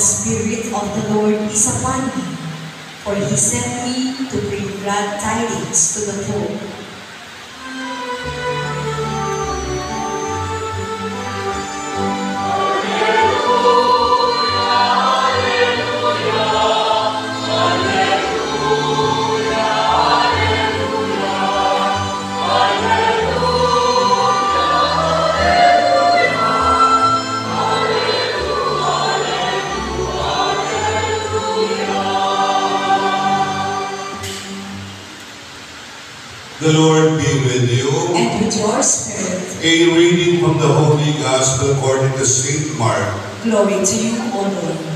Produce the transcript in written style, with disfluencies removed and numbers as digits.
Spirit of the Lord is upon me, for He sent me to bring glad tidings to the poor. The Lord be with you. And with your spirit. A reading from the Holy Gospel according to St. Mark. Glory to you, O Lord.